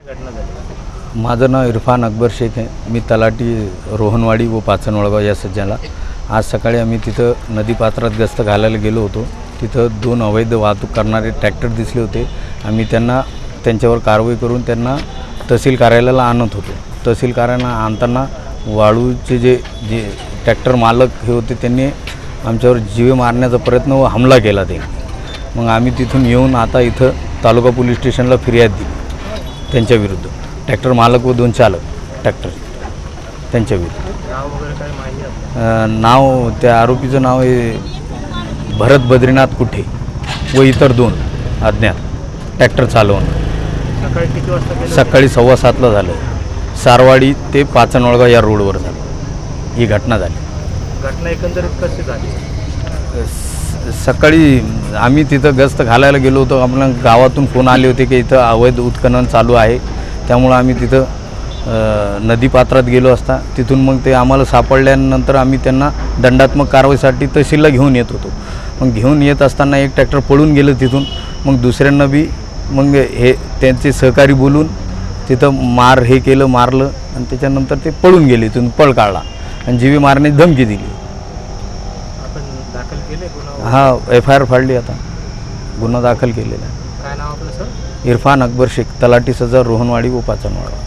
घटना झाली? माझं नाव इरफान अकबर शेख आहे. मी तलाठी रोहनवाडी व पाचनवळगाव या सज्जाला. आज सकाळी आम्ही तिथं नदीपात्रात गस्त घालायला गेलो होतो. तिथं 2 अवैध वाहतूक करणारे ट्रॅक्टर दिसले होते. आम्ही त्यांच्यावर कारवाई करून त्यांना तहसील कार्यालयाला आणत होतो. तहसील कार्यालयाला आणताना वाळूचे जे ट्रॅक्टर मालक हे होते त्यांनी आमच्यावर जीवे मारण्याचा प्रयत्न व हमला केला. मग आम्ही तिथून येऊन आता इथं तालुका पोलीस स्टेशनला फिर्याद दिली त्यांच्या विरुद्ध. ट्रॅक्टर मालक व 2 चालक ट्रॅक्टर त्यांच्या विरुद्ध. नाव वगैरे काय माहिती आहे? नाव त्या आरोपीचं नाव आहे भरत बद्रीनाथ कुठे व इतर 2 अज्ञात ट्रॅक्टर चालवणं. सकाळी किती वाजता केलं? सकाळी 7:15 झालं. सारवाडी ते पाचनवळगाव या रोडवर झालं ही घटना झाली. घटना एकंदरीत कशी झाली? सकाळी आम्ही तिथं गस्त घालायला गेलो होतो. आपल्या गावातून फोन आले होते की इथं अवैध उत्खनन चालू आहे. त्यामुळं आम्ही तिथं नदीपात्रात गेलो असता तिथून मग ते आम्हाला सापडल्यानंतर आम्ही त्यांना दंडात्मक कारवाईसाठी तहसीलला घेऊन येत होतो. मग घेऊन येत असताना एक ट्रॅक्टर पळून गेलं तिथून. मग दुसऱ्यांना बी मग हे त्यांचे सहकारी बोलून तिथं मारलं आणि त्याच्यानंतर ते पळून गेले. तिथून पळ काढला आणि जीवे मारण्याची धमकी दिली. आपण दाखल केले गुन्हा? हा, FIR फाडली. आता गुन्हा दाखल केलेला आहे. काय नाव आपलं सर? इरफान अकबर शेख, तलाठी सज्जा रोहनवाडी व पाचनवळगाव.